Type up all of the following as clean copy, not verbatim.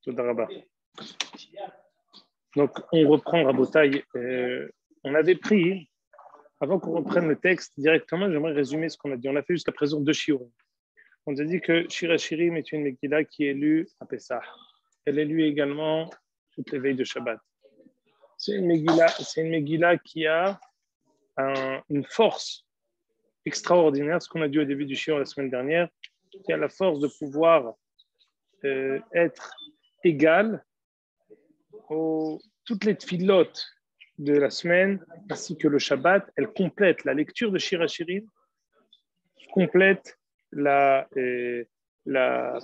Toda Rabba. Donc, on reprend Rabotaï. On avait pris, avant qu'on reprenne le texte directement, j'aimerais résumer ce qu'on a dit. On a fait jusqu'à présent 2 shiurim. On a dit que Shir HaShirim est une Megillah qui est lue à Pessah. Elle est lue également toutes les veilles de Shabbat. C'est une Megillah qui a une force extraordinaire, ce qu'on a dit au début du shiur la semaine dernière, qui a la force de pouvoir être égale toutes les tfilotes de la semaine, ainsi que le Shabbat. Elle complète la lecture de Shir HaShirim, complète la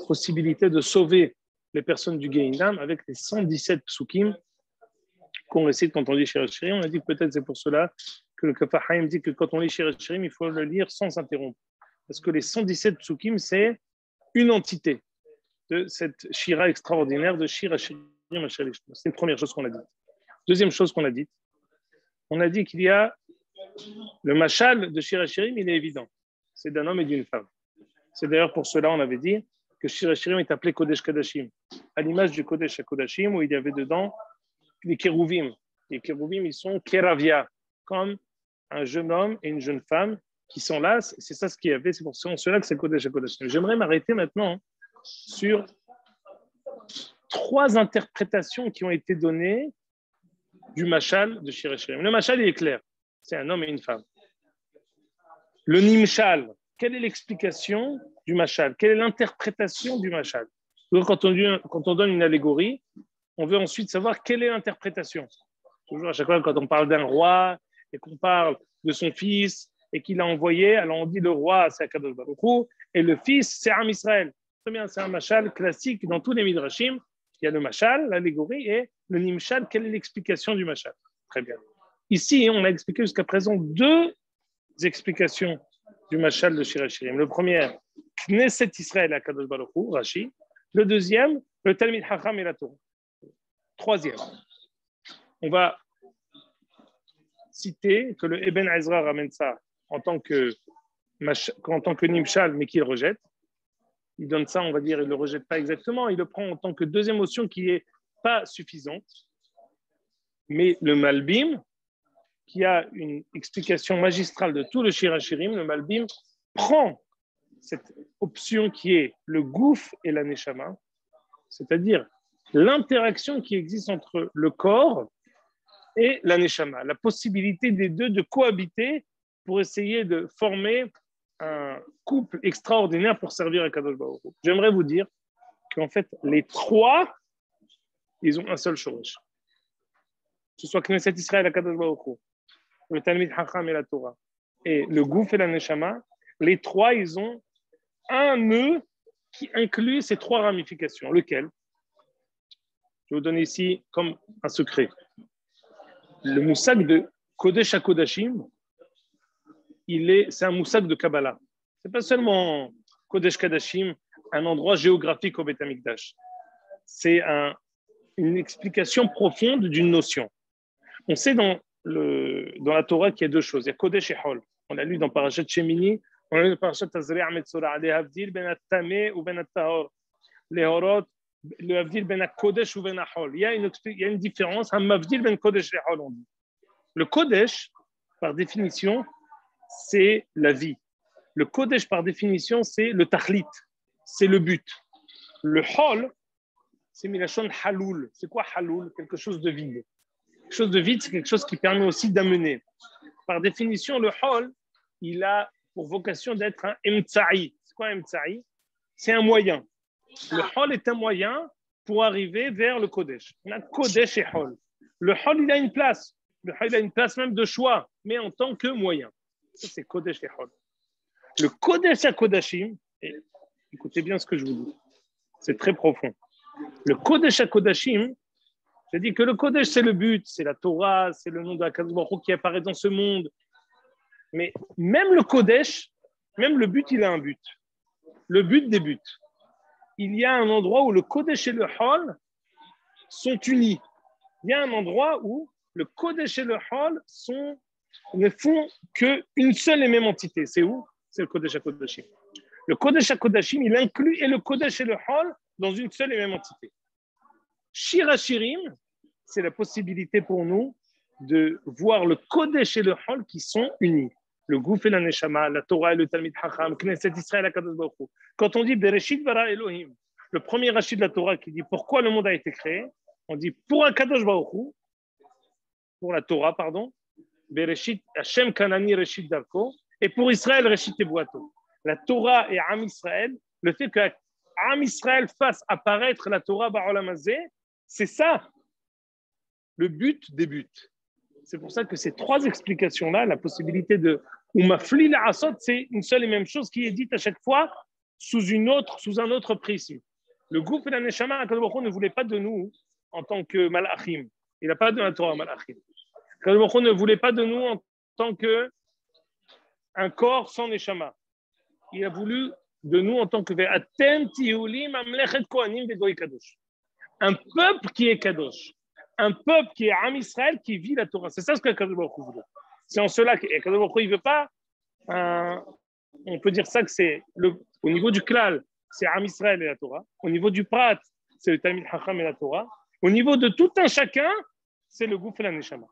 possibilité de sauver les personnes du Gehinam avec les 117 psukim qu'on récite quand on lit Shir HaShirim. On a dit que peut-être c'est pour cela que le Kaf HaChaim dit que quand on lit Shir HaShirim, il faut le lire sans s'interrompre. Parce que les 117 psukim, c'est une entité de cette Shira extraordinaire de Shir HaShirim. C'est une première chose qu'on a dit. Deuxième chose qu'on a dit, on a dit qu'il y a le mashal de Shir HaShirim, il est évident. C'est d'un homme et d'une femme. C'est d'ailleurs pour cela on avait dit que Shir HaShirim est appelé Kodesh Kadashim, à l'image du Kodesh HaKodashim où il y avait dedans les kérouvim. Les kérouvim, ils sont kéravia, comme un jeune homme et une jeune femme qui sont là. C'est ça ce qu'il y avait, c'est pour cela que c'est Kodesh HaKodashim. J'aimerais m'arrêter maintenant sur 3 interprétations qui ont été données du mashal de Shir HaShirim. Le mashal, il est clair. C'est un homme et une femme. Le nimshal, quelle est l'explication du mashal? Quelle est l'interprétation du mashal? Donc, quand on donne une allégorie, on veut ensuite savoir quelle est l'interprétation. Toujours à chaque fois, quand on parle d'un roi et qu'on parle de son fils et qu'il a envoyé, alors on dit le roi, c'est Akadosh Baruch Hu, et le fils, c'est Am Israël. Très bien, c'est un mashal classique dans tous les midrashim. Il y a le mashal, l'allégorie, et le nimshal. Quelle est l'explication du mashal? Très bien. Ici, on a expliqué jusqu'à présent 2 explications du mashal de Shir HaShirim. Le premier, Knesset Israël à Kadosh Baruch Hu, Rashi. Le deuxième, le Talmid Chacham et la Torah. Troisième, on va citer que le Eben Ezra ramène ça en tant que nimshal, mais qu'il rejette. Il donne ça, on va dire, il ne le rejette pas exactement, il le prend en tant que deuxième notion qui n'est pas suffisante. Mais le Malbim, qui a une explication magistrale de tout le Shir HaShirim, le Malbim prend cette option qui est le gouf et la neshama, c'est-à-dire l'interaction qui existe entre le corps et la neshama, la possibilité des deux de cohabiter pour essayer de former un couple extraordinaire pour servir à Kadosh Baruch Hu. J'aimerais vous dire qu'en fait, les 3, ils ont un seul shoresh. Que ce soit Knesset Israël à Kadosh Baruch Hu, le Talmid Chacham et la Torah, et le Gouf et la Neshama, les 3, ils ont un nœud qui inclut ces 3 ramifications. Lequel? Je vais vous donner ici comme un secret. Le moussag de Kodesh HaKodashim, c'est un moussag de Kabbalah. Ce n'est pas seulement Kodesh Kadashim, un endroit géographique au Beth Amikdash. C'est une explication profonde d'une notion. On sait dans la Torah qu'il y a 2 choses. Il y a Kodesh et Hol. On l'a lu dans Parashat Shemini, on l'a lu dans Parashat Tazri'a Metzora. Les Havdil ben At-Tameh ou ben At-Tahor. Les Horot, le Havdil ben Kodesh ou ben Hol. Il y a une différence. Un Havdil ben Kodesh et Hol, on dit. Le Kodesh, par définition, c'est la vie. Le Kodesh, par définition, c'est le Tachlit. C'est le but. Le Hol, c'est Milachon Haloul. C'est quoi Haloul? Quelque chose de vide. Quelque chose de vide, c'est quelque chose qui permet aussi d'amener. Par définition, le Hol, il a pour vocation d'être un Emtsa'i. C'est quoi un Emtsa'i? C'est un moyen. Le Hol est un moyen pour arriver vers le Kodesh. On a Kodesh et Hol. Le Hol, il a une place. Le Hol, il a une place même de choix, mais en tant que moyen. Ça, c'est Kodesh et Hol. Le Kodesh HaKodashim, et écoutez bien ce que je vous dis, c'est très profond. Le Kodesh HaKodashim, je dis que le Kodesh, c'est le but, c'est la Torah, c'est le nom de Akadosh Baruch Hu qui apparaît dans ce monde. Mais même le Kodesh, même le but, il a un but. Le but des buts. Il y a un endroit où le Kodesh et le Hol sont unis. Il y a un endroit où le Kodesh et le Hol ne font qu'une seule et même entité. C'est où? C'est le Kodesh HaKodashim. Le Kodesh HaKodashim, il inclut et le Kodesh et le Hol dans une seule et même entité. Shir Hashirim, c'est la possibilité pour nous de voir le Kodesh et le Hol qui sont unis. Le Gouf et la Neshama, la Torah et le Talmid Hacham, Knesset Israël, Akadosh Baruch Hu. Quand on dit Bereshit bara Elohim, le premier rachid de la Torah qui dit pourquoi le monde a été créé, on dit pour Akadosh Baruch Hu, pour la Torah, pardon, Bereshit Hashem Kanani Reshit Darko, et pour Israël Reshit Tebuato. La Torah et Am Israël, le fait que Am Israël fasse apparaître la Torah Ba'olam Hazeh, c'est ça le but des buts. C'est pour ça que ces trois explications-là, la possibilité de Umafli la Asot, c'est une seule et même chose qui est dite à chaque fois sous un autre prisme. Le Gouf et la Neshama, Akadosh Baruch Hu ne voulait pas de nous en tant que Malachim. Il n'a pas de la Torah Malachim. Akadosh Baruch Hu ne voulait pas de nous en tant qu'un corps sans Neshama. Il a voulu de nous en tant que Ve'atem tiuli mamlechet kohanim ve'goy kadosh. Un peuple qui est kadosh. Un peuple qui est Am Israël qui vit la Torah. C'est ça ce que Akadosh Baruch Hu voulait. C'est en cela qu'Akadosh Baruch Hu, il ne veut pas. On peut dire ça que c'est au niveau du klal, c'est Am Israël et la Torah. Au niveau du prat, c'est le Talmid Hacham et la Torah. Au niveau de tout un chacun, c'est le Gouf et la Neshama.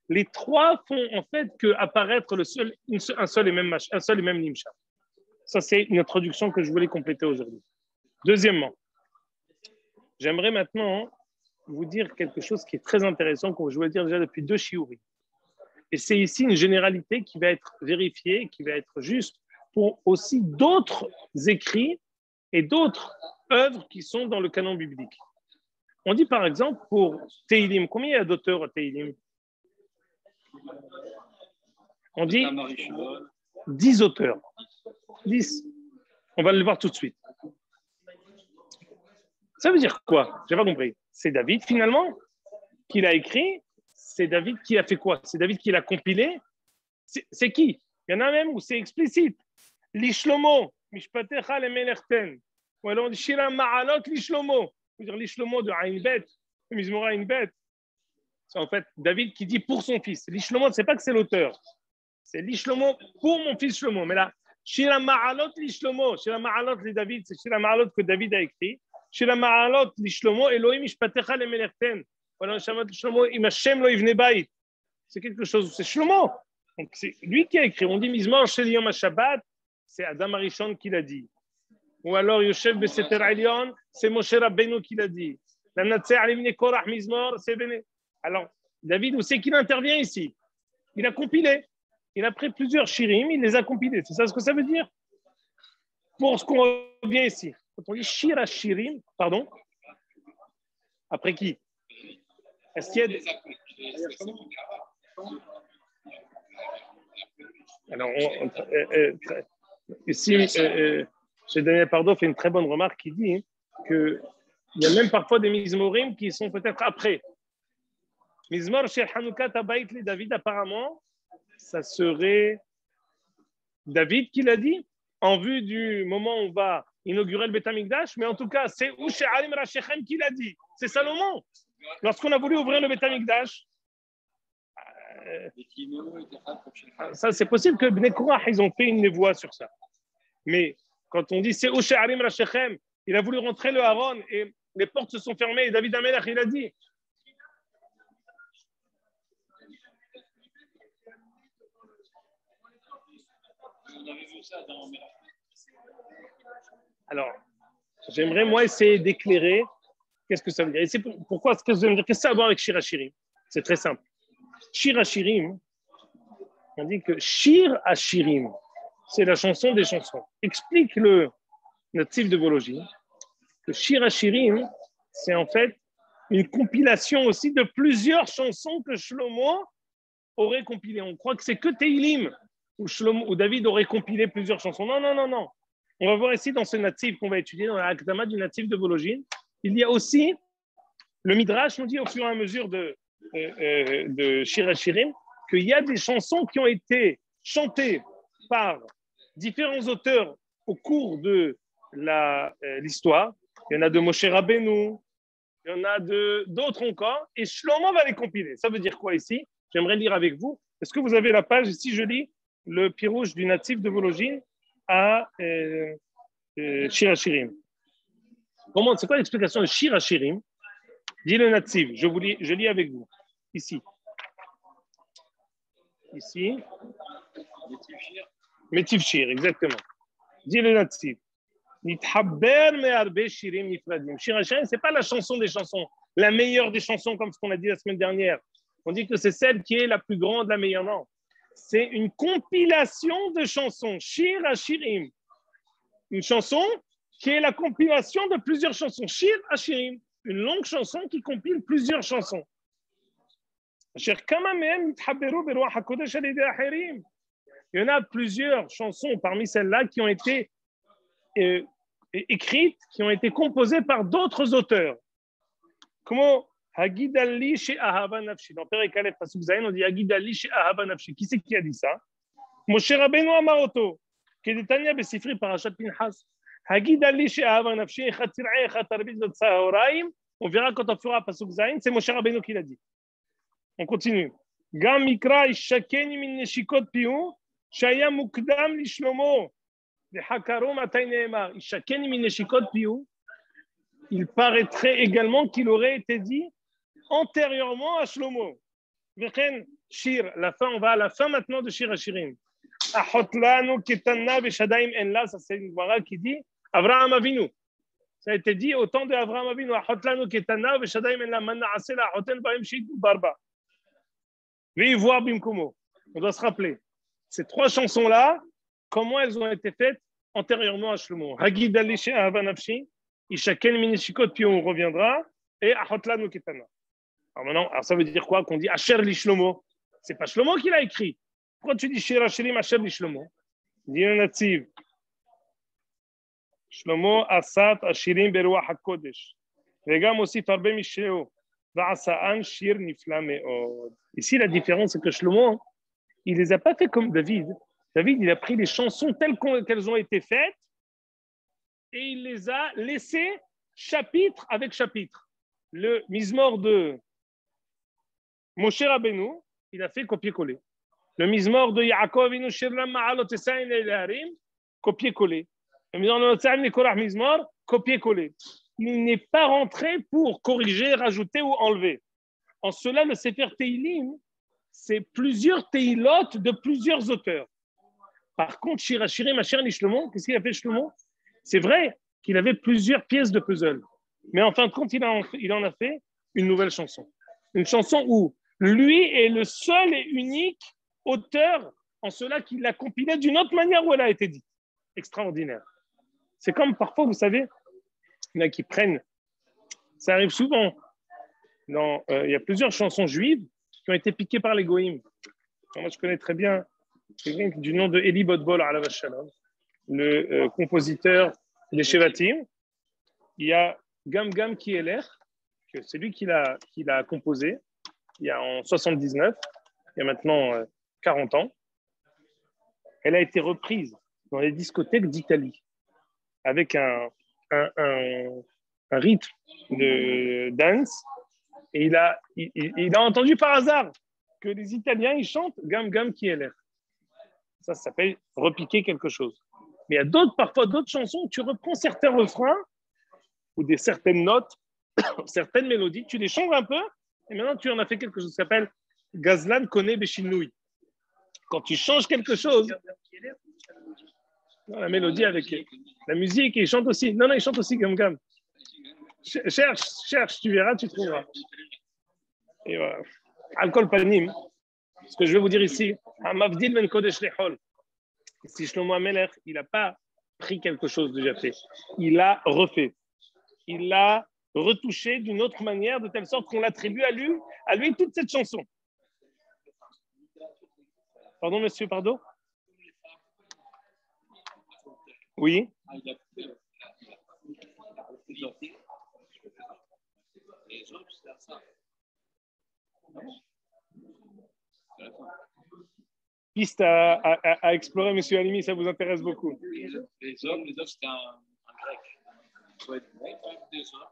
Les trois font en fait que apparaître un seul et même Nimshal. Ça, c'est une introduction que je voulais compléter aujourd'hui. Deuxièmement, j'aimerais maintenant vous dire quelque chose qui est très intéressant, que je voulais dire déjà depuis 2 shiurim. Et c'est ici une généralité qui va être vérifiée, qui va être juste pour aussi d'autres écrits et d'autres œuvres qui sont dans le canon biblique. On dit par exemple pour Teilim, combien il y a d'auteurs à Teilim? On dit 10 auteurs. 10. On va le voir tout de suite. Ça veut dire quoi? Je n'ai pas compris. C'est David finalement qui l'a écrit. C'est David qui a fait quoi? C'est David qui l'a compilé. C'est qui? Il y en a même où c'est explicite. L'Ishlomo, Mishpatecha le Melerten. Ou alors on dit Shira Ma'alot l'Ishlomo. C'est-à-dire l'Ishlomo de Aïn Bet, le Mizmora Aïn Bet. C'est en fait David qui dit pour son fils. L'Ishlomo, c'est pas que c'est l'auteur. C'est l'Ishlomo pour mon fils Shlomo. Mais là, Shira Ma'alot l'Ishlomo. Shira Ma'alot les David, c'est Shira Ma'alot que David a écrit. Shira Ma'alot l'Ishlomo, Elohim Mishpatecha le Melerten. C'est quelque chose, c'est Shlomo. Donc c'est lui qui a écrit. On dit Mizmor Shel Yom HaShabbat, c'est Adam Arishon qui l'a dit. Ou alors Yoshev Beseter Elyon, c'est Moshe Rabbeinu qui l'a dit. La Natseh Alimine Korach Mizmor, c'est Bene. Alors David, où c'est qu'il intervient ici? Il a compilé. Il a pris plusieurs shirim, il les a compilés. C'est ça ce que ça veut dire? Pour ce qu'on revient ici. Quand on dit shir à shirim, pardon. Après qui? Est-ce qu'il y a des... Alors, ici, chez Daniel Pardo fait une très bonne remarque qui dit qu'il y a même parfois des Mizmorim qui sont peut-être après. Mizmor chez Hanouka Tabaït les David, apparemment, ça serait David qui l'a dit en vue du moment où on va inaugurer le Beth Amikdash, mais en tout cas, c'est Ushe Alim Rashechem qui l'a dit. C'est Salomon. Lorsqu'on a voulu ouvrir le Beth Amikdash, ça c'est possible que Bnei Korach, ils ont fait une névoie sur ça. Mais quand on dit c'est Ushe Alim Rashechem, il a voulu rentrer le Haron et les portes se sont fermées et David Amelach, il a dit. Alors, j'aimerais moi essayer d'éclairer qu'est-ce que ça veut dire. Et c'est pourquoi ce que ça veut dire? Qu'est-ce que ça a à voir avec Shir Hashirim? C'est très simple. Shir Hashirim, on dit que Shir Hashirim, c'est la chanson des chansons. Explique le natif de Vologine que Shir Hashirim, c'est en fait une compilation aussi de plusieurs chansons que Shlomo aurait compilées. On croit que c'est que Teilim où David aurait compilé plusieurs chansons. Non, non, non, non. On va voir ici dans ce natif qu'on va étudier, dans la Akdama du natif de Vologine, il y a aussi, le Midrash nous dit au fur et à mesure de Shir Hashirim, qu'il y a des chansons qui ont été chantées par différents auteurs au cours de l'histoire. Il y en a de Moshe Rabbeinu, il y en a d'autres encore, et Shlomo va les compiler. Ça veut dire quoi ici? J'aimerais lire avec vous. Est-ce que vous avez la page? Ici, je lis le pirouge du natif de Vologine à Shir Hashirim. C'est quoi l'explication de Shir Hashirim? Dis le Natsiv, je lis avec vous. Ici. Ici. Métiv Shir, exactement. Dis le Natsiv. Nithaber me'arbe shirim nifradim. Shir HaShirim, ce n'est pas la chanson des chansons, la meilleure des chansons, comme ce qu'on a dit la semaine dernière. On dit que c'est celle qui est la plus grande, la meilleure. Non. C'est une compilation de chansons. Shir HaShirim. Une chanson qui est la compilation de plusieurs chansons. Shir HaShirim. Une longue chanson qui compile plusieurs chansons. Il y en a plusieurs chansons parmi celles-là qui ont été écrites, qui ont été composées par d'autres auteurs. Comment Hagidali chez Ahava Nafshi. Dans Perek Aleph Pasuk Zayin, on dit Hagidali chez Ahava Nafshi. Qui c'est qui a dit ça? Moshe Rabbeinu Amaroto, qui est Netanya Besifri Parashat Pinchas. Hagidali chez Ahava Nafshi, Echatir'e Echatarbit Tzahoraim. On verra quand on fera Pasuk Zayin, c'est Moshe Rabbeinu qui l'a dit. On continue. Gam Mikra Ishakeni min Neshikot Piu, Shaya Mukdam li Shlomo. Il paraîtrait également qu'il aurait été dit antérieurement à Shlomo. Shir, la fin, on va à la fin maintenant de Shir HaShirim. Achotlanu ketana veshadaim enla, ça c'est une voix qui dit Avraham Avinu. Ça a été dit au temps de Avraham Avinu. Achotlanu ketana veshadaim enla manna asela achotel baim shid barba. Veivoa bimkumo. On doit se rappeler. Ces trois chansons-là, comment elles ont été faites antérieurement à Shlomo. Hagid Alishe Ahava Nafshi, Ishaken Minishikot, puis on reviendra, et Achotlanu Ketana. Alors maintenant, ça veut dire quoi qu'on dit Asher li Shlomo? C'est pas Shlomo qui l'a écrit. Pourquoi tu dis Shir HaShirim Asher li Shlomo? Dis un natif. Shlomo Asat Ashirim Beruach HaKodesh. Vegam aussi Farbe Misheo. Va'asa'an Shir Nifla Me'od. Ici, la différence, c'est que Shlomo, il les a pas fait comme David. David, il a pris les chansons telles qu'elles ont été faites et il les a laissées chapitre avec chapitre. Le Mizmor de Moshe Rabbeinu, il a fait copier-coller. Le Mizmor de Yaakov Avinu Shirlam Ma'alot Esayin Le'Harim, copier-coller. Le Mizmor de Notzaim Nikorach Mizmor, copier-coller. Il n'est pas rentré pour corriger, rajouter ou enlever. En cela, le Sefer Teilim, c'est plusieurs Teilot de plusieurs auteurs. Par contre, Shir HaShirim Asher li Shlomo, qu'est-ce qu'il a fait Shlomo? C'est vrai qu'il avait plusieurs pièces de puzzle. Mais en fin de compte, il en a fait une nouvelle chanson. Une chanson où lui est le seul et unique auteur, en cela qu'il l'a compilée d'une autre manière où elle a été dite. Extraordinaire. C'est comme parfois, vous savez, il y en a qui prennent, ça arrive souvent, il y a plusieurs chansons juives qui ont été piquées par les goïms. Moi, je connais très bien quelqu'un du nom de Eli Bodbol Alav Shalom, le compositeur des Shevatim. Il y a Gam Gam Kieler, que c'est lui qui l'a composé il y a en 79, il y a maintenant 40 ans. Elle a été reprise dans les discothèques d'Italie avec un rythme de dance, et il a entendu par hasard que les Italiens ils chantent Gam Gam Kieler. Ça s'appelle repiquer quelque chose. Mais il y a parfois d'autres chansons où tu reprends certains refrains ou certaines notes, certaines mélodies, tu les changes un peu, et maintenant tu en as fait quelque chose qui s'appelle Gazlan Kone Beshinouï. Quand tu changes quelque chose, la mélodie avec la musique, et il chante aussi. Non, il chante aussi Gam Gam. Cherche, tu verras, tu trouveras. Et voilà. Alcool Panim. Ce que je vais vous dire ici, Mavdil Ben Kodesh Lechol. Si Shlomo HaMelech, il n'a pas pris quelque chose déjà fait, il l'a refait. Il l'a retouché d'une autre manière, de telle sorte qu'on l'attribue à lui toute cette chanson. Pardon, monsieur, pardon? Oui. Piste à explorer, monsieur Halimi, ça vous intéresse beaucoup. Les hommes, c'était un grec. Il faut être grec, des hommes.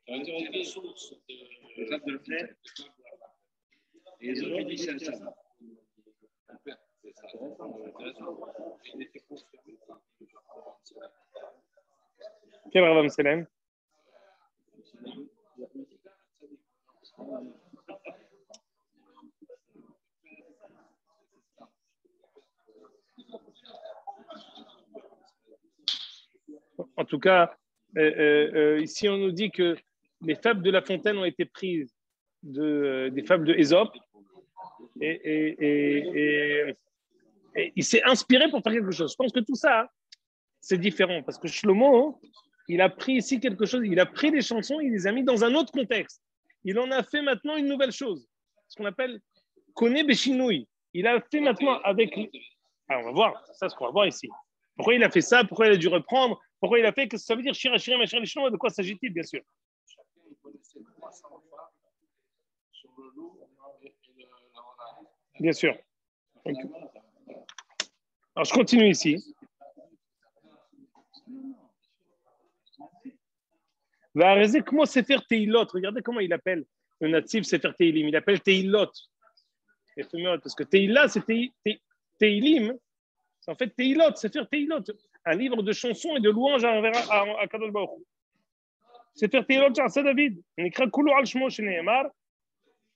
Ça veut dire des sources de le faire. Et les hommes, ils disent ça. Quel Rav Amselem? En tout cas, ici, on nous dit que les fables de La Fontaine ont été prises des fables de Ésope et il s'est inspiré pour faire quelque chose. Je pense que tout ça, c'est différent parce que Shlomo, il a pris ici quelque chose, il a pris des chansons, il les a mis dans un autre contexte. Il en a fait maintenant une nouvelle chose, ce qu'on appelle Kone Beshinui. Il a fait maintenant avec. Alors, on va voir, c'est ça ce qu'on va voir ici. Pourquoi il a fait ça? Pourquoi il a dû reprendre? Pourquoi il a fait? Qu'est-ce que ça veut dire Shira, Shira, Machir, Lishon? De quoi s'agit-il, bien sûr? Bien sûr. Donc, alors, je continue ici. Comment Sefer Teilot? Regardez comment il appelle le natif Sefer Teilim. Il appelle Teilot. Parce que Teila, c'est Teilim. C'est en fait Teilot, Sefer Teilot. Un livre de chansons et de louanges à Kadosh Baruch Hu. Sefer Teilot, c'est David. On écrit Kulu al Shmo Sheneemar.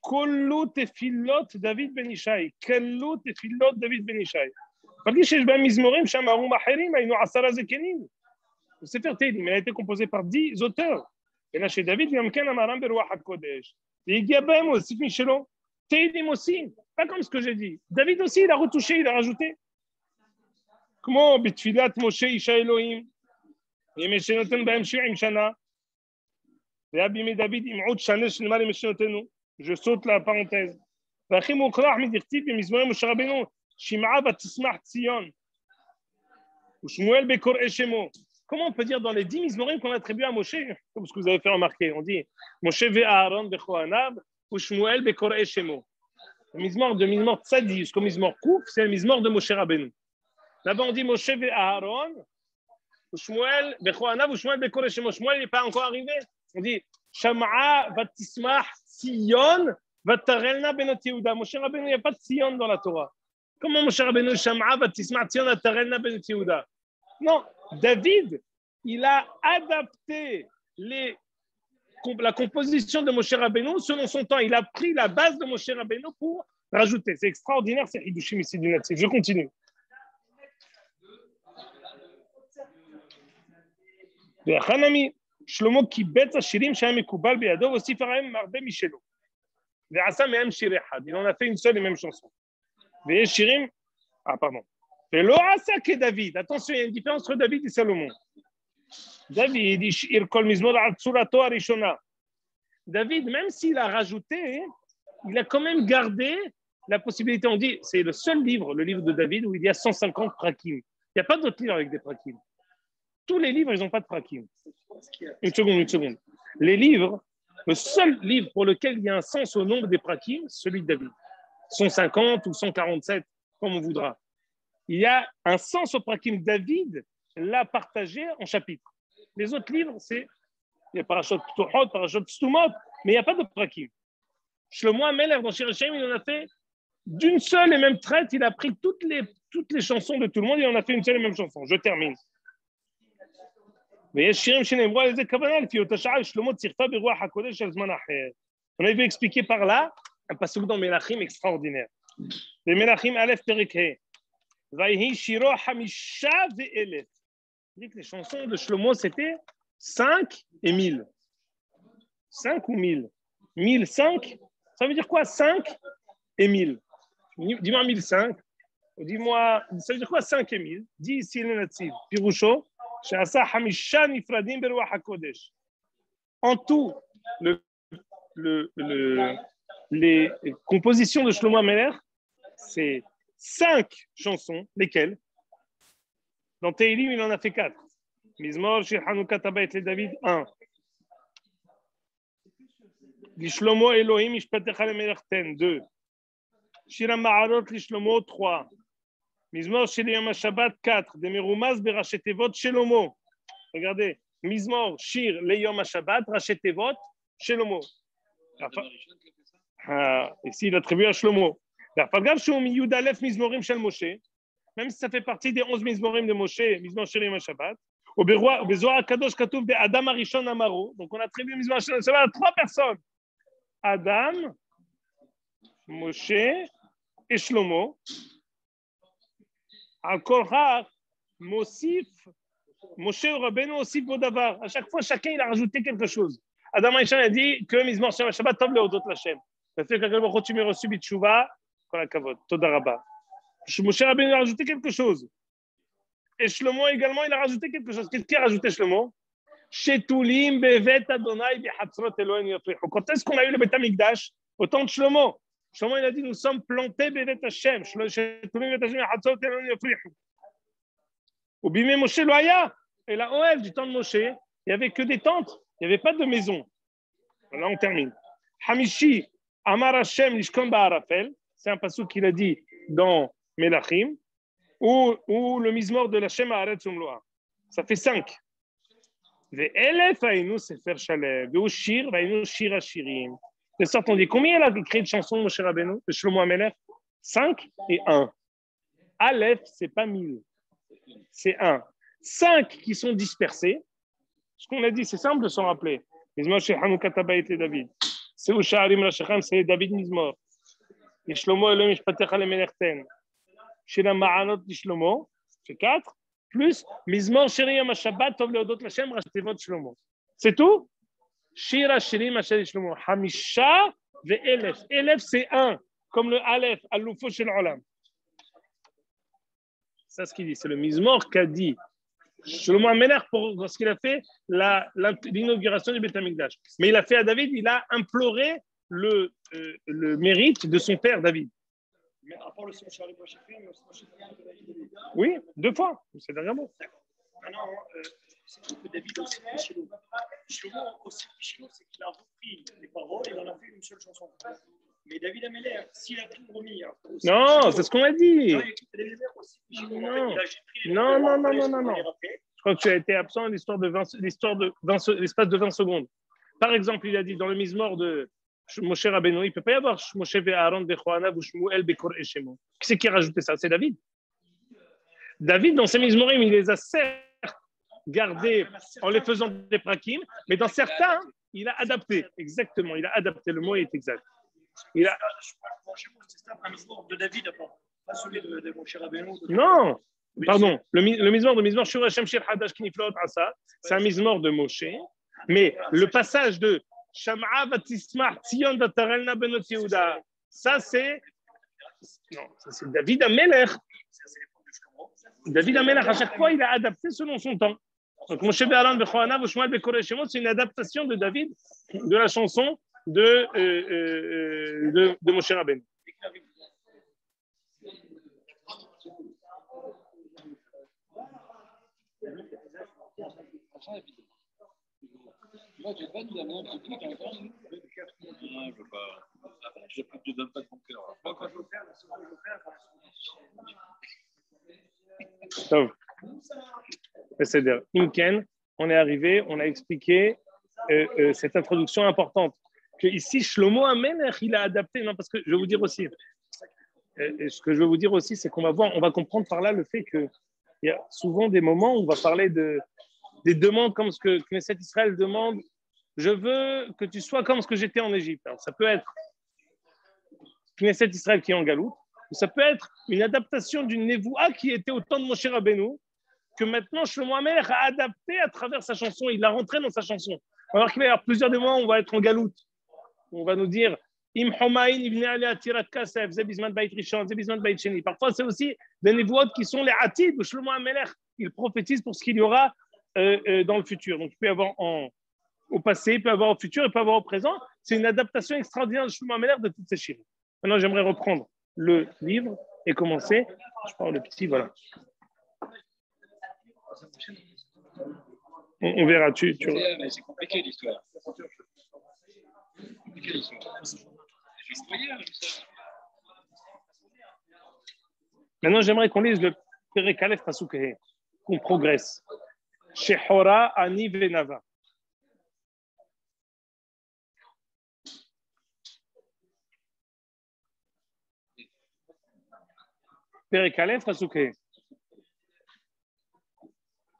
Kulu Tefilot David Ben Ishai. Kulu Tefilot David Ben Ishai. Parce שיש בהם מזמורים שאמרו אחרים, היינו 10 זקנים. ספר תהילים, il a été composé par 10 auteurs. Et là, chez David, גם כן אמרם ברוח הקודש. והגיע בהם, הוא הוסיף משלו. תהילים aussi, pas comme ce que j'ai dit. David aussi, il a retouché, il a rajouté. כמו בתפילת משה איש האלוהים, ימי שנותן בהם 70 שנה, והיה בימי דוד עם עוד שנה שנאמר ימי שנותנו. Je saute la parenthèse. והכי מוכרח מדכתיב במזמורי משה רבנו, שמעה ותשמח ציון. ושמואל בקוראי שמו. Comment on peut dire dans les 10 mizmorim qu'on attribue à Moshe, comme ce que vous avez fait remarquer, on dit Moshe ve Aaron bechoanav ou Shmuel bekorei shemo. Le mizmor de mizmor tzadi jusqu'au mizmor kouf, c'est le mizmor de Moshe Rabbeinu. Là-bas on dit Moshe ve Aaron ou Shmuel bechoanav ou Shmuel bekorei shemo. Shmuel n'est pas encore arrivé. On dit Shama'a vatismach Sion vatarelna benot Yehuda. Moshe Rabbeinu, il n'y a pas de Sion dans la Torah. Comment Moshe Rabbeinu Shama'a vatismach Sion vatarelna benot Yehuda? Non, David, il a adapté la composition de Moshe Rabbeinu selon son temps. Il a pris la base de Moshe Rabbeinu pour rajouter. C'est extraordinaire, c'est Hidushim ici du natif. Je continue. והחנמי, שלמה קיבץ השירים שהיה מקובל בידו והוסיף עליהם הרבה משלו. ועשה מהם שיר אחד. Il en a fait une seule et même chanson. ויש שירים, pardon. ולא עשה כדוד. Attention, il y a une différence entre David et Salomon. David, il kol mizmor al tsurato harishona. David, même s'il a rajouté, il a quand même gardé la possibilité. On dit, c'est le seul livre, le livre de David, où il y a 150 prakim. Il n'y a pas d'autres livres avec des prakim. Tous les livres, ils n'ont pas de prakim. Une seconde. Les livres, le seul livre pour lequel il y a un sens au nombre des prakim, c'est celui de David. 150 ou 147, comme on voudra. Il y a un sens au prakim. David l'a partagé en chapitres. Les autres livres, il y a Parashot Ptuchot, Parashot Stumot, mais il n'y a pas de prakim. Shlomo HaMelech, dans Shir Hashem, il en a fait d'une seule et même traite. Il a pris toutes les chansons de tout le monde et il en a fait une seule et même chanson. Je termine. On avait expliqué par là un passage dans Melachim extraordinaire. Les Melachim Aleph Perek He. Vayhi Shiro Hamisha Ve'elef. On dit que les chansons de Shlomo, c'était 5 et 1000. 5 ou 1000? 1005, ça veut dire quoi 5 et 1000? Dis-moi 1005. Dis-moi, ça veut dire quoi 5 et 1000? Dis ici le natif. Pirusho, Sha'asa Hamisha Nifradim Beruach HaKodesh. En tout, les compositions de Shlomo HaMelech, c'est 5 chansons, lesquelles? Dans Teilim, il en a fait 4. Mizmor, Shir Hanouka Tabayt le David, 1. Lishlomo Elohim, Ishpatecha le Melech Ten, 2. Shir HaMa'arot, Lishlomo, 3. Mizmor, Shir Yom HaShabbat, 4. Demerumaz, Berachetevot, Shelomo. Regardez. Mizmor, Shir, le Yom HaShabbat, Rachetevot, Shelomo. Ici, il attribue à Shlomo. L'Arfagav, Shom Yud Aleph, Mizmorim, Shel Moshe. Même si ça fait partie des 11 mizmorim de Moshe, mizmor Shel Yom HaShabbat. Au Bezoar Kadosh Katouf de Adam Arishon Amaro. Donc on attribue mizmor Shel Yom HaShabbat à 3 personnes. Adam, Moshe et Shlomo. Al Korach, Mosif, Moshe Rabbeinu aussi Bodavar. À chaque fois, chacun il a rajouté quelque chose. Adam Aïcha a dit que Mizmor Shabbat Tov Leodot Lachem. Le fait que tu m'aies reçu Bitshuva, Kol HaKavod, Toda Rabba. Moshe Rabbeinu a rajouté quelque chose. Et Shlomo également, il a rajouté quelque chose. Qu'est-ce qu'il a rajouté, Shlomo? Shetulim bevet Adonai bihatzrot Elohim yafrihu. Quand est-ce qu'on a eu le Beth Amikdash? Au temps de Shlomo. Shlomo, il a dit, nous sommes plantés bevet Hashem. Shetulim bevet Hashem bihatzrot Elohim yafrihu. Au Bimé Moshe Loaya. Et la Oel du temps de Moshe, il n'y avait que des tentes. Il n'y avait pas de maison. Là, on termine. Hamishi Amar Hashem Lishkon Ba'arafel. C'est un passouk qu'il a dit dans Melachim. Ou le Mizmor de la Shem Haaretz Umloa. Ça fait 5. Ve'elef hainu sefer shalev, ve'ushir hainu shir hashirim. De sorte, on dit combien il a écrit de chansons, Moshe Rabbeinu, de Shlomo HaMelech? 5 et 1. Aleph, c'est pas 1000, c'est 1. 5 qui sont dispersés. Ce qu'on a dit, c'est simple de s'en rappeler. Mizmor chez Hanouka Tabayit et David. C'est où Sha'arim Rashacham, c'est David Mizmor. Et Shlomo Elohim Mishpatecha leMelerten. Chez la Ma'anot de Shlomo, c'est 4. Plus Mizmor Shirim HaShabbat Tov Leodot Lachem Rashtevot Shlomo. C'est tout? Shira Shirim HaShabbat Shlomo. Hamisha ve'elef. Elef, c'est 1. Comme le Aleph, Al-Lufo Shel Olam. C'est ce qu'il dit. C'est le Mizmor qu'a dit Shlomo HaMelech lorsqu'il a fait l'inauguration du Beth Amikdash. Mais il a fait à David, il a imploré le mérite de son père David. Mais à part le son Shari Bachifim, Oui, 2 fois. C'est derrière moi. D'accord. Maintenant, c'est que David aussi Pichilou. Shlomo aussi Pichilou, c'est qu'il a repris les paroles et il en a fait une seule chanson. Mais David Ameller, s'il a tout remis. Non, c'est ce qu'on a dit. Non, non. Je crois que tu as été absent à l'espace de 20 secondes. Par exemple, il a dit dans le Mizmor de Moshe Rabbeinu, il ne peut pas y avoir Moshe ve'Aaron ve'Choanav ou Shmuel be'Kor Eshemo. Qui c'est qui a rajouté ça? C'est David. David, dans ses Mizmorim, il les a certes gardés en les faisant des prakim, mais dans certains, il a adapté. Exactement, il a adapté. Le mot est exact. Il a... C'est un Mizmor de David, pas celui de Moshe Rabbeinu. Non, pardon. Le Mizmor de Mizmor Shur Hashem Shir Hadash Kiniflot Asa, c'est un Mizmor de Moshe, mais le passage de Sham'a vatismach Tzion vatarelna benot Yehuda, ça c'est David Amelech. David Amelech, à chaque fois, il a adapté selon son temps. Donc Moshe ve'Aaron ve'Choanav ve'Shmuel be'Kor Eshemo, c'est une adaptation de David de la chanson de Moshe Rabbeinu. Moi, tu veux pas nous amener un petit truc encore? Non, je veux pas. Je ne te donne pas de mon cœur. C'est-à-dire, Imken, on est arrivé, on a expliqué cette introduction importante. Que ici, Shlomo HaMelech, il a adapté. Non, parce que je vais vous dire aussi, ce que je veux vous dire aussi, c'est qu'on va voir, on va comprendre par là le fait qu'il y a souvent des moments où on va parler des demandes comme ce que Knesset Israël demande. Je veux que tu sois comme ce que j'étais en Égypte. Alors, ça peut être Knesset Israël qui est en Galoute, ou ça peut être une adaptation d'une Nevoua qui était au temps de Moshe Rabbeinu, que maintenant Shlomo HaMelech a adapté à travers sa chanson. Il l'a rentré dans sa chanson. On va voir qu'il va y avoir plusieurs des moments où on va être en Galoute. On va nous dire Im Homaïn ibn Ali Atirat Kasef, Zebizman Bait Rishon, Zebizman Bait Sheni. Parfois, c'est aussi des Nevoot qui sont les Atid où Shlomo HaMelech. Il prophétise pour ce qu'il y aura dans le futur. Donc, il peut y avoir au passé, il peut y avoir au futur, il peut y avoir au présent. C'est une adaptation extraordinaire de Shlomo HaMelech de toutes ces chiffres. Maintenant, j'aimerais reprendre le livre et commencer. Je prends le petit, voilà. On verra. C'est compliqué l'histoire. Maintenant, j'aimerais qu'on lise le Perek Aleph Pasuk, qu'on progresse. Shehora Ani Venava. Perek Aleph Pasuk.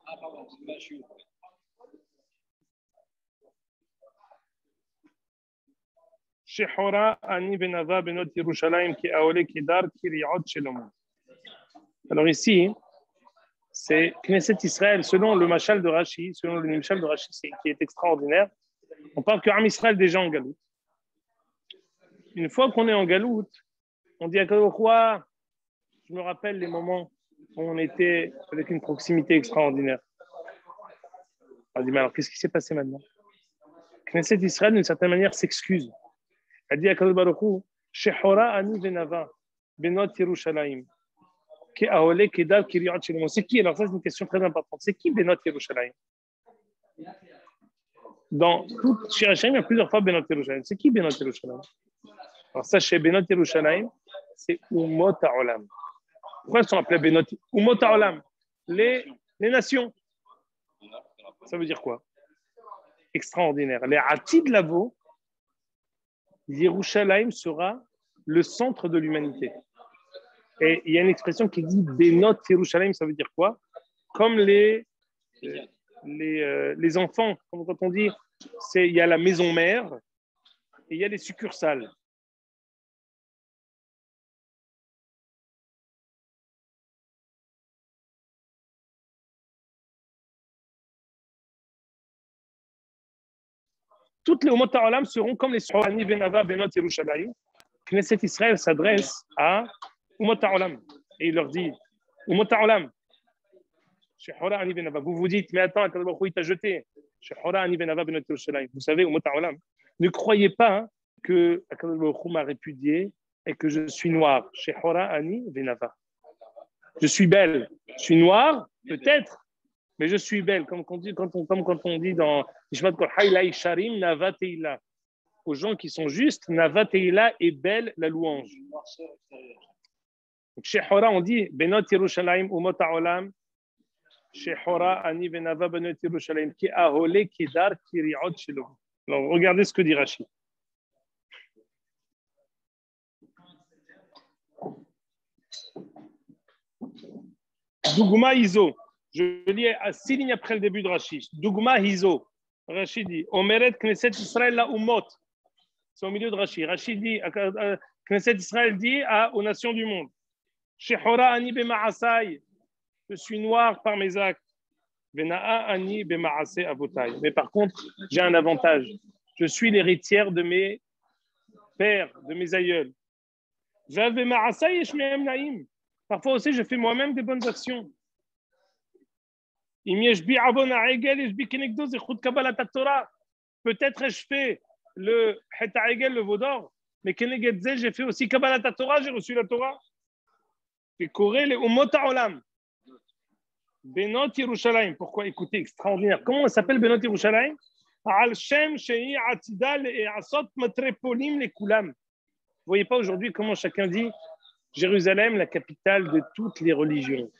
Ah, pardon, c'est pas chiant. Shehora Ani Venava Benot Yerushalayim Ki Aole Kedar Kiriot Shelom. Alors ici, c'est Knesset Israël, selon le Machal de Rashi, selon le Machal de Rashi, qui est extraordinaire. On parle que Am Israël déjà en Galoute. Une fois qu'on est en Galoute, on dit à Kadoukwa, je me rappelle les moments où on était avec une proximité extraordinaire. On dit, mais alors qu'est-ce qui s'est passé maintenant? Knesset Israël, d'une certaine manière, s'excuse. Elle dit à Kadosh Baruch Hu, Shehora ani venava, benot Yerushalayim. C'est qui? Alors ça, c'est une question très importante. C'est qui Benot Yerushalayim? Dans tout Shir Hashirim, il y a plusieurs fois Benot Yerushalayim. C'est qui Benot Yerushalayim? Alors ça, chez Benot Yerushalayim, c'est Umot HaOlam. Pourquoi ils sont appelés Benot Umot HaOlam? Les nations. Ça veut dire quoi? Extraordinaire. Les Atid Lavo, Yerushalayim sera le centre de l'humanité. Et il y a une expression qui dit Benot Yerushalayim, ça veut dire quoi? Comme les enfants, quand on dit, il y a la maison mère et il y a les succursales. Toutes les Umot HaOlam seront comme les Ani Benava, Benot Yerushalayim. Knesset Israël s'adresse à Umot HaOlam et il leur dit Umot HaOlam, Shehora Ani Benava. Vous vous dites, mais attends, il t'a jeté. Shehora Ani Benava, Benot Yerushalayim. Vous savez, Umot HaOlam, ne croyez pas que Akadosh Baruch Hu m'a répudié et que je suis noir. Shehora Ani Benava. Je suis belle. Je suis noire, peut-être, mais je suis belle. Comme quand on dit dans Nishmat Kol Hayla Isharim, Nava Teila. Aux gens qui sont justes, Nava Teila est belle la louange. Donc, Shehora, on dit Benot Yerushalayim, Umot HaOlam, Shehora Ani Benava Benot Yerushalayim, Ki Ahole Kedar Kiriot Shelo. Alors, regardez ce que dit Rashi. Dougma Iso. Je lis à 6 lignes après le début de Rashi. Dougma Iso. Rashi dit Omeret Knesset Israël la Umot. C'est au milieu de Rashi. Rashi dit Knesset Israël dit aux nations du monde Shehora Ani Bema'asai. Je suis noir par mes actes. Vena'a Ani Bema'asai Avotai. Mais par contre, j'ai un avantage. Je suis l'héritière de mes pères, de mes aïeuls. Parfois aussi, je fais moi-même des bonnes actions. Peut-être ai-je fait le Heta Egel, le veau d'or, mais Kenegedze, j'ai fait aussi Kabbalat Torah, j'ai reçu la Torah. J'ai coré les Umot HaOlam. Benot Yerushalayim. Pourquoi? Écoutez, extraordinaire. Comment on s'appelle Benot Yerushalayim? Al Shem Shei Atidal et Asot Matrepolim les Kulam. Vous voyez pas aujourd'hui comment chacun dit Jérusalem, la capitale de toutes les religions.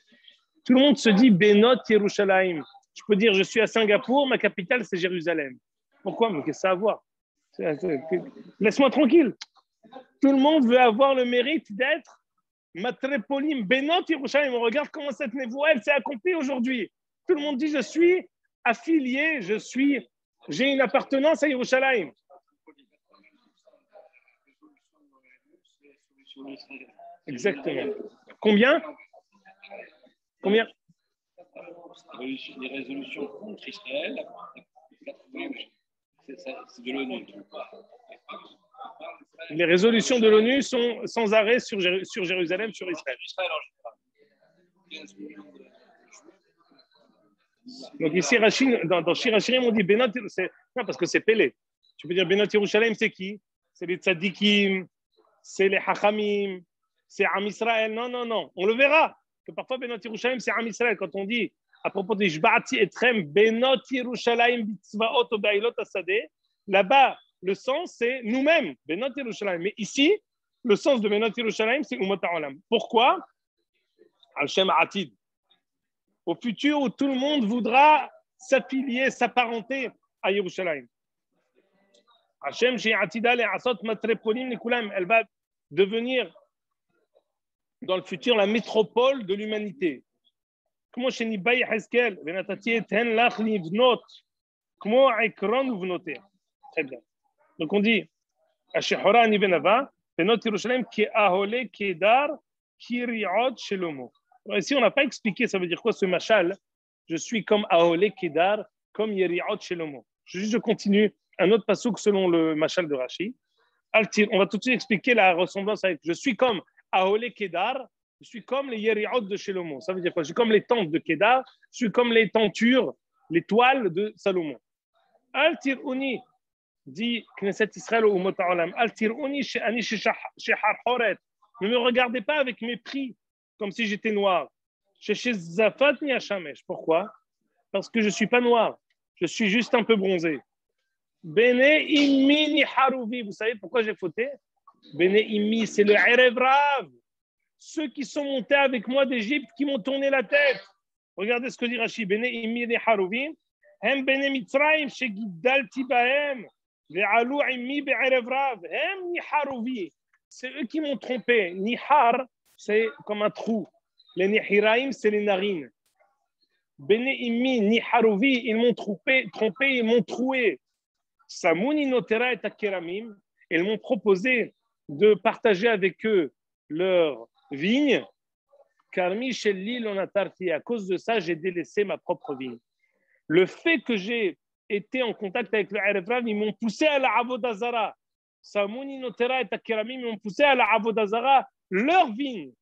Tout le monde se dit Benot Yerushalayim. Je peux dire je suis à Singapour, ma capitale c'est Jérusalem. Pourquoi? Mais qu'est-ce que ça a à voir? Laisse-moi tranquille. Tout le monde veut avoir le mérite d'être Matrepolim, Benot Yerushalayim. On regarde comment cette névoie elle s'est accomplie aujourd'hui. Tout le monde dit je suis affilié, j'ai une appartenance à Yerushalayim. Exactement. Combien? Les résolutions contre Israël, c'est de l'ONU. Les résolutions de l'ONU sont sans arrêt sur Jérusalem, sur Israël. Donc ici, dans Shir Hashirim, on dit Benot, non, parce que c'est Pélé. Tu peux dire Benot Yerushalayim, c'est qui? C'est les tzadikim, c'est les hachamim, c'est Am Israël. Non. On le verra. Que parfois, Benot Yerushalayim, c'est Am Israël. Quand on dit à propos des Jba'ati Etrem, Benot Yerushalayim, Bitzvaot, Obeilot, Asadeh, là-bas, le sens, c'est nous-mêmes, Benot Yerushalayim. Mais ici, le sens de Benot Yerushalayim, c'est Umot HaOlam. Pourquoi? Al-Shem Atid. Au futur où tout le monde voudra s'affilier, s'apparenter à Yerushalayim. Hashem She'atida le'asot matrepolim lekulam. Elle va devenir dans le futur la métropole de l'humanité. Comment chez Nibaï Hezkel, Venatati eten lach livnot, comment Ekron uvnoter. Très bien. Donc on dit, Ashehora ani benava, Benot Yerushalayim ki ahole kedar kiriot shelomo. Ici, on n'a pas expliqué, ça veut dire quoi ce machal? Je suis comme Aholé Kedar, comme Yeriot Shelomo. Je continue un autre passouk selon le machal de Rashi. On va tout de suite expliquer la ressemblance avec. Je suis comme Aholé Kedar, je suis comme les Yeriot de Shelomo. Ça veut dire quoi? Je suis comme les tentes de Kedar, je suis comme les tentures, les toiles de Salomon. Al-Tir Uni, dit Knesset Israël ou Mota'olam, Al-Tir Uni, Shehar Horet. Ne me regardez pas avec mépris, comme si j'étais noir. Pourquoi? Parce que je ne suis pas noir. Je suis juste un peu bronzé. Bene immi ni harouvi. Vous savez pourquoi j'ai fauté? Bene immi, c'est le Erev Rav. Ceux qui sont montés avec moi d'Égypte, qui m'ont tourné la tête. Regardez ce que dit Rashi. Bene immi ni harouvi. Hem bene mitzrayim shegidalti bahem. Ve'alu immi be'erev Rav. Hem ni harouvi. C'est eux qui m'ont trompé. Nihar, c'est comme un trou. Les nihiraim, c'est les narines. Bene immi, niharouvi, ils m'ont trompé, ils m'ont troué. Samouni notera et akeramim, ils m'ont proposé de partager avec eux leur vigne. Karmi shelli lonatarti, à cause de ça, j'ai délaissé ma propre vigne. Le fait que j'ai été en contact avec le Erev Rav, ils m'ont poussé à la Avodazara. Samouni notera et akeramim, ils m'ont poussé à la Avodazara, leur vigne.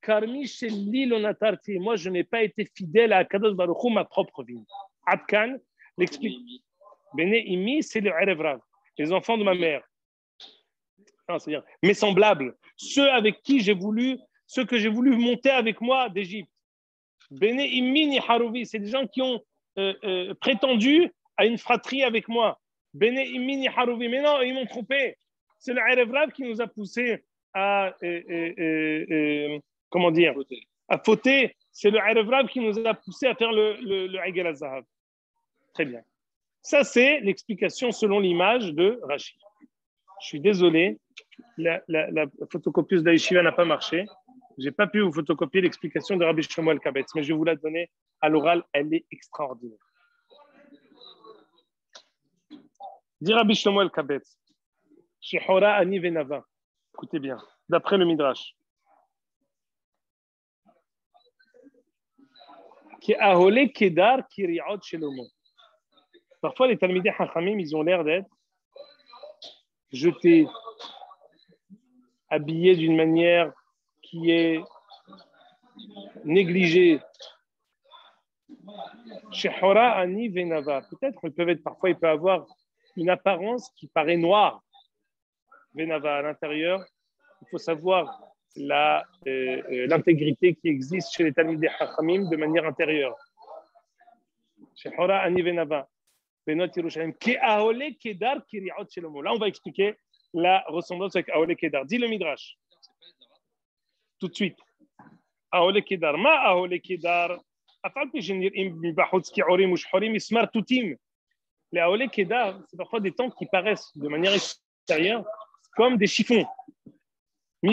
Karmi shelli lonatarti, moi je n'ai pas été fidèle à Kadosh Baruch Hu, ma propre vigne. Adkan l'explique. Bene Imi, c'est le Erev Rav, les enfants de ma mère. C'est-à-dire mes semblables, ceux que j'ai voulu monter avec moi d'Égypte. Bene Imi ni Harouvi, c'est des gens qui ont prétendu à une fratrie avec moi. Bene Imi ni Harouvi, mais non, ils m'ont trompé. C'est le Erev Rav qui nous a poussé à comment dire, à fauter. C'est le Erev Rav qui nous a poussé à faire le Egel HaZahav. Très bien. Ça, c'est l'explication selon l'image de Rashi. Je suis désolé, la photocopieuse d'Aïshiva n'a pas marché. Je n'ai pas pu vous photocopier l'explication de Rabbi Shlomo El-Kabetz, mais je vais vous la donner à l'oral, elle est extraordinaire. Dit Rabbi Shlomo El-Kabetz, Shehora Ani Venava. Écoutez bien, d'après le Midrash. Ki ahole kedar kiriot shelomo. Parfois, les Talmidei Chachamim, ils ont l'air d'être jetés, habillés d'une manière qui est négligée. Shehora Ani Venava. Peut-être, parfois, il peut avoir une apparence qui paraît noire. Venava, à l'intérieur, il faut savoir l'intégrité qui existe chez les Talmidei Chachamim de manière intérieure. Shehora Ani Venava. Là, on va expliquer la ressemblance avec Aholé Kedar. Dis le Midrash. Tout de suite. Aholé Kedar. Ma Aholé Kedar. Les Aholé Kedar, c'est parfois des tentes qui paraissent de manière extérieure comme des chiffons. De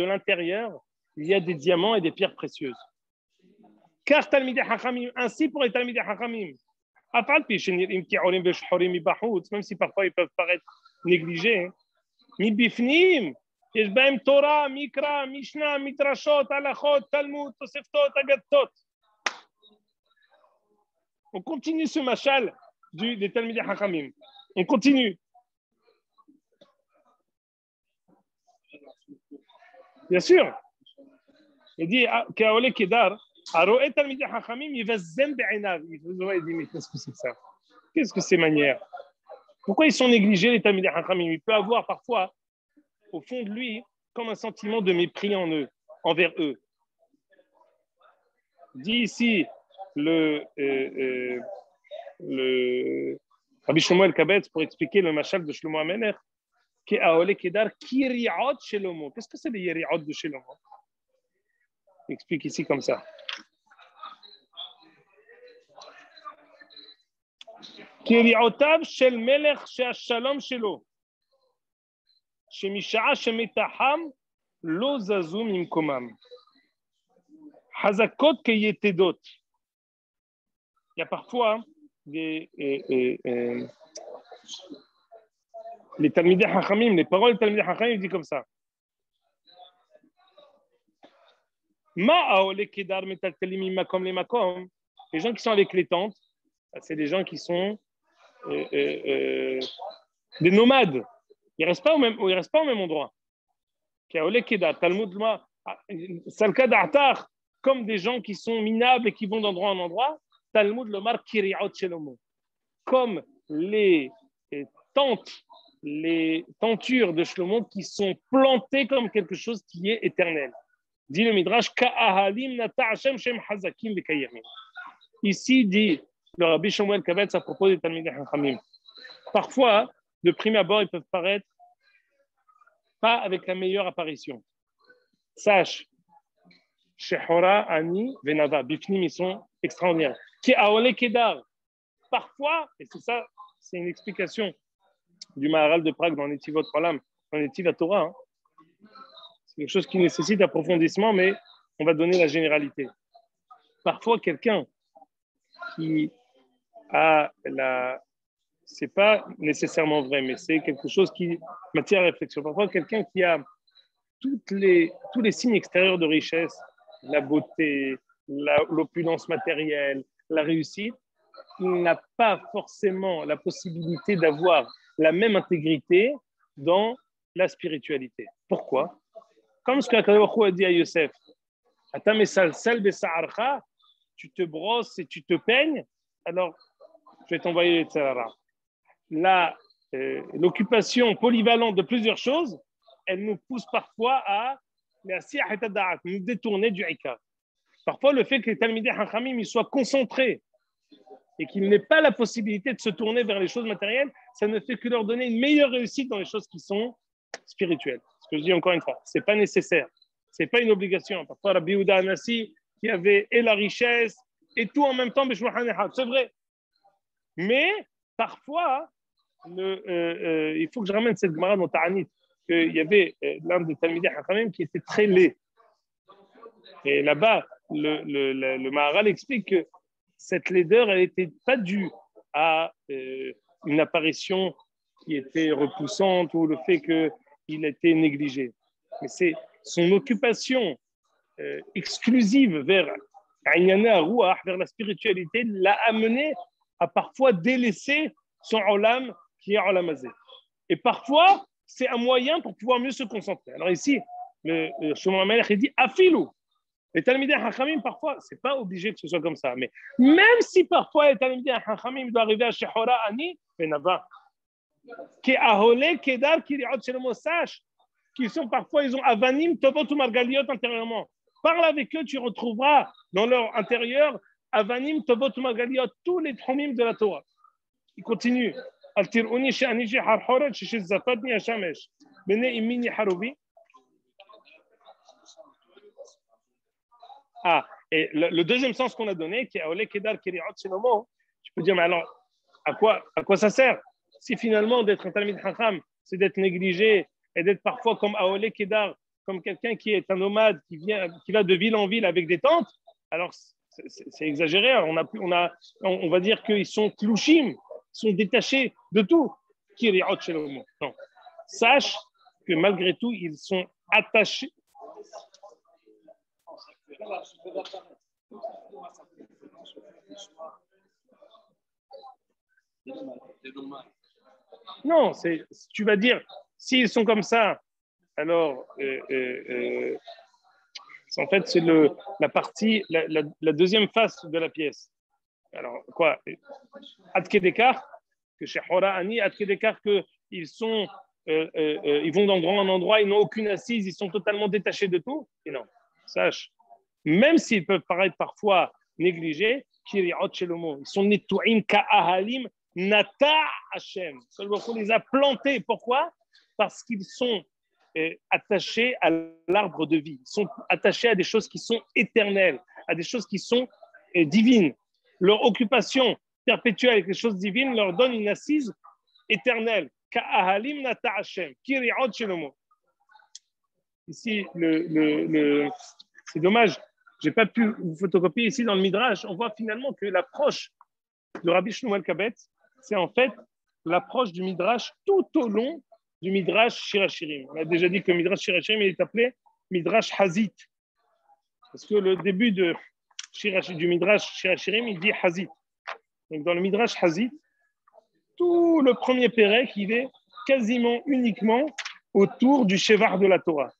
l'intérieur, il y a des diamants et des pierres précieuses. Car Talmidei Chachamim, ainsi pour les Talmidei Chachamim, même si parfois ils peuvent paraître négligés, Mibifnim, יש בהם תורה, מקרא, משנה, מדרשות, הלכות, תלמוד, תוספתות, אגדות. On continue ce machal des Talmidei Chachamim. On continue. Bien sûr. Il dit Kaolé Kedar, Aroé Talmidei Chachamim, il va zem be'enav. Il dit, mais qu'est-ce que c'est ça? Qu'est-ce que c'est manière? Pourquoi ils sont négligés, les Talmidei Chachamim? Il peut avoir parfois, au fond de lui, comme un sentiment de mépris envers eux. Dit ici le Rabbi Shlomo El-Kabetz pour expliquer le machal de Shlomo HaMelech, qui est Aholé Kedar, Kiriot Shelomo. Qu'est-ce que c'est les Yeriot de Shelomo? Il explique ici comme ça. Kiriotav shel melech she'ashalom shelo. Shemisha'a shemetaham lo zazu mimkomam. Hazakot keyetedot. Il y a parfois les Talmidei Chachamim, les paroles des Talmidei Chachamim disent comme ça. Les gens qui sont avec les tentes, c'est des gens qui sont des nomades. Ils ne restent pas au même endroit. Comme des gens qui sont minables et qui vont d'endroit en endroit. Talmud Lomar Kiriot Shelomo. Comme les tentes, les tentures de Shlomo qui sont plantées comme quelque chose qui est éternel. Dit le Midrash, Ka'ahalim nata Hashem shem hazakim v'kayamim. Ici, dit le Rabbi Shmuel Kavetz à propos des Talmidei Chachamim. Parfois, de prime abord, ils peuvent paraître pas avec la meilleure apparition. Sache, Shehora, Ani, Venava, Bifnim, ils sont extraordinaires. Ki Aole Kedar. Parfois, et c'est ça, c'est une explication du Maharal de Prague dans Netivot Olam, dans Netiv Torah. Hein. C'est quelque chose qui nécessite approfondissement, mais on va donner la généralité. Parfois, quelqu'un qui a c'est pas nécessairement vrai, mais c'est quelque chose qui m'attire à réflexion. Parfois, quelqu'un qui a tous les signes extérieurs de richesse, la beauté, l'opulence matérielle, la réussite, il n'a pas forcément la possibilité d'avoir la même intégrité dans la spiritualité. Pourquoi? Comme ce qu'Akadosh Baruch Hu a dit à Yosef, tu te brosses et tu te peignes, alors je vais t'envoyer les tzarara. L'occupation polyvalente de plusieurs choses, elle nous pousse parfois à nous détourner du ikar. Parfois, le fait que les Talmidei Chachamim soient concentrés et qu'ils n'aient pas la possibilité de se tourner vers les choses matérielles, ça ne fait que leur donner une meilleure réussite dans les choses qui sont spirituelles. Ce que je dis encore une fois, ce n'est pas nécessaire, ce n'est pas une obligation. Parfois, Rabbi Yehuda Anassi, qui avait et la richesse et tout en même temps, c'est vrai. Mais parfois, il faut que je ramène cette Gemara dans Ta'anit, qu'il y avait l'un des Talmidei Chachamim qui était très laid. Et là-bas, le Maharal explique que cette laideur, elle n'était pas due à une apparition qui était repoussante ou le fait qu'il était négligé. Mais c'est son occupation exclusive vers vers la spiritualité, l'a amené à parfois délaisser son olam qui est olam hazé. Et parfois, c'est un moyen pour pouvoir mieux se concentrer. Alors ici, le Shlomo HaMelech, il dit afilou. Les Talmidei Chachamim, parfois, c'est pas obligé que ce soit comme ça. Mais même si parfois les Talmidei Chachamim doivent arriver à Shehora Ani, Benava, qui ahole kedar kiriot shel sache, qui sont parfois, ils ont avanim tovot ou margaliot intérieurement. Parle avec eux, tu retrouveras dans leur intérieur avanim tovot ou margaliot, tous les tchomim de la Torah. Il continue. Al tiruni she'ani she'harhoret she'zafatni hashamesh bene imini harubi. Ah, et le deuxième sens qu'on a donné, qui est Aole Kedar Kiriot Shenomo, tu peux dire, mais alors, à quoi ça sert? Si finalement d'être un Talmid Chacham, c'est d'être négligé et d'être parfois comme Aole Kedar, comme quelqu'un qui est un nomade, qui va de ville en ville avec des tentes, alors c'est exagéré. On va dire qu'ils sont klouchim, ils sont détachés de tout. Kiriot Shenomo. Non. Sache que malgré tout, ils sont attachés. Non, tu vas dire, s'ils sont comme ça, alors, en fait, c'est la partie, la deuxième face de la pièce. Alors, quoi? Adkedekar, que chez Hora Ani, Adkedekar, qu'ils sont, ils vont d'endroit en endroit, ils n'ont aucune assise, ils sont totalement détachés de tout. Et non, sache. Même s'ils peuvent paraître parfois négligés, ils sont netouim ka'ahalim nata Hashem. On les a plantés. Pourquoi? Parce qu'ils sont attachés à l'arbre de vie. Ils sont attachés à des choses qui sont éternelles, à des choses qui sont divines. Leur occupation perpétuelle avec les choses divines leur donne une assise éternelle. Ka'ahalim nata Hashem. Kiri'ot shelomo. Ici, c'est dommage. Je n'ai pas pu vous photocopier ici dans le Midrash. On voit finalement que l'approche de Rabbi Shmuel Kabetz, c'est en fait l'approche du Midrash tout au long du Midrash Shirachirim. On a déjà dit que le Midrash Shirachirim est appelé Midrash Hazit. Parce que le début du Midrash Shirachirim, il dit Hazit. Donc dans le Midrash Hazit, tout le premier Pérec, il est quasiment uniquement autour du Shevar de la Torah.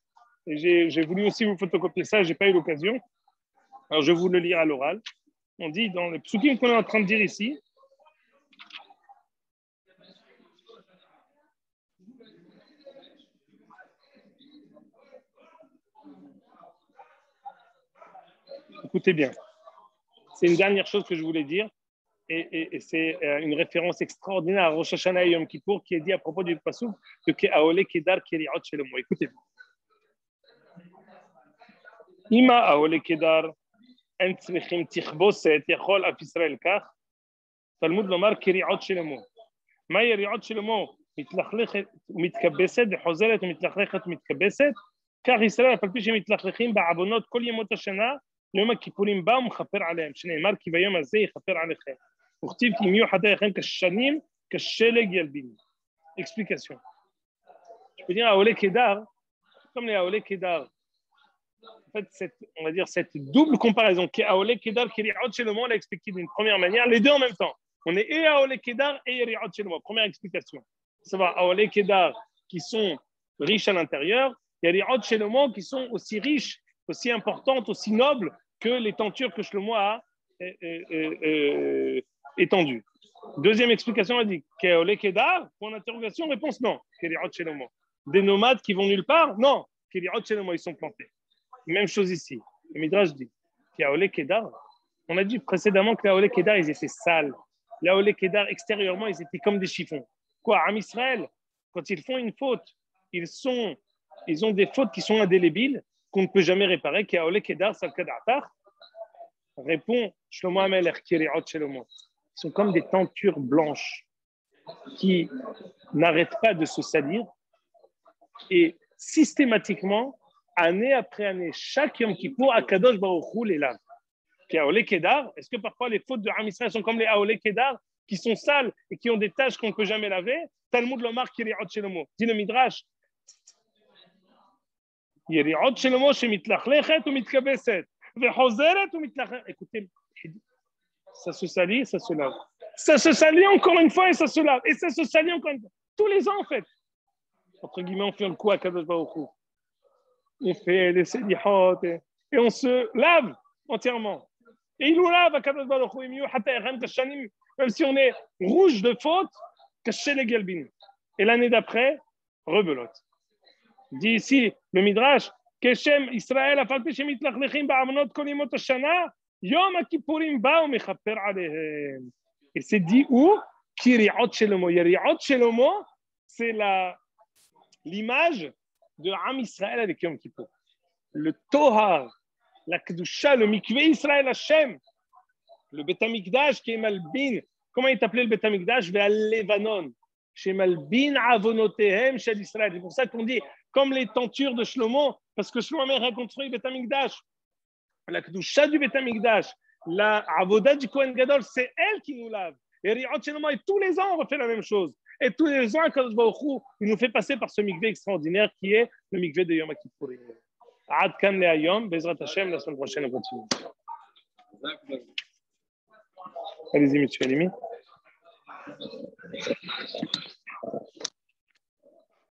Et j'ai voulu aussi vous photocopier ça, je n'ai pas eu l'occasion. Alors je vais vous le lire à l'oral. On dit dans les psukim qu'on est en train de dire ici, écoutez bien, c'est une dernière chose que je voulais dire, et c'est une référence extraordinaire à Rosh Hashanah et Yom Kippour qui est dit à propos du pasuk de Ke'aole Kedar Keriot Shelomo. Écoutez bien. Ima Aole Kedar en tzrichim tichboset yachol af Israel kach Talmud lomar Keriot Shelomo. מה יריעות שלמה מתלכלכת ומתכבסת וחוזרת ומתלכלכת ומתכבסת כך ישראל אף על פי שמתלכלכים בעוונות כל ימות השנה יום הכיפורים בא ומכפר עליהם שנאמר כי ביום הזה יכפר עליכם וכתיב כי אם יהיו חטאיכם כשנים כשלג ילבינו. Explication. Je peux dire à Olé Kedar, comme les Aolé Kedar, en fait, on va dire cette double comparaison qui est Aolé Kedar qui est chez le monde, on l'a expliqué d'une première manière, les deux en même temps. On est et Aolé Kedar et Yeriot Shelomot. Première explication. Ça va, Aolé Kedar qui sont riches à l'intérieur, et Yeriot Shelomot qui sont aussi riches, aussi importantes, aussi nobles que les tentures que Shlomo a étendues. Deuxième explication, on dit qu'Aolé Kedar, point d'interrogation, réponse non, Yeriot Shelomot. Des nomades qui vont nulle part, non, Yeriot Shelomot, ils sont plantés. Même chose ici. Le Midrash dit qu'Aolé Kedar, on a dit précédemment que l'Aolé Kedar, ils étaient sales. L'Aolé Kedar, extérieurement, ils étaient comme des chiffons. Quoi, en Israël, quand ils font une faute, ils ont des fautes qui sont indélébiles, qu'on ne peut jamais réparer. Qu'Aolé Kedar, c'est le Kedatar. Répond Shlomo Amelech, Keriot Shelomot. Ils sont comme des tentures blanches qui n'arrêtent pas de se salir et systématiquement, année après année, chaque Yom Kippour, Akadosh Baruch Hu les lave. Aolé Kedar, est-ce que parfois les fautes de Ham Israël sont comme les Aolé Kedar qui sont sales et qui ont des taches qu'on ne peut jamais laver? Talmud Lomar Keriot Shelomo. Dit le Midrash. Keriot Shelomo shemitlachlechet ou mitkabeset. Vechozeret ou mitlachet. Écoutez, ça se salit, ça se lave. Ça se salit encore une fois et ça se lave. Et ça se salit encore une fois. Tous les ans en fait. Entre guillemets, on fait un coup à Kadosh Baruch Hu. On fait les sédihot et on se lave entièrement. Et il nous lave à Kadosh Baruch Hu, même si on est rouge de faute, caché les galbines. Et l'année d'après, rebelote. Dit ici le Midrash, Keshem Israël a falpi shemit lachlechim ba'amonot kolimot hashana, yom ha'kippurim ba'u mechaper alehem. Et c'est dit où? Kiriot Shelomo. Yeriot Shelomo, c'est l'image de Am Israël avec Yom Kippour. Le Tohar, la Kedusha, le Mikvé Israël Hashem, le Beth Amikdash qui est Malbin. Comment il t'appelait le Beth Amikdash? Ve'al Levanon. Chez Malbin Avonotehem chez Israël. C'est pour ça qu'on dit comme les tentures de Shlomo, parce que Shlomo a reconstruit le Beth Amikdash. La Kedusha du Beth Amikdash, la Avoda du Kohen Gadol, c'est elle qui nous lave. Et Riot Shelomot, et tous les ans, on refait la même chose. Et tous les ans, Kadosh Baruch Hu, il nous fait passer par ce mikvé extraordinaire qui est le mikvé de Yom Kippourim. Ad kan le'ayom, Bezrat Hashem, la semaine prochaine, on continue. Allez-y, monsieur Alimi.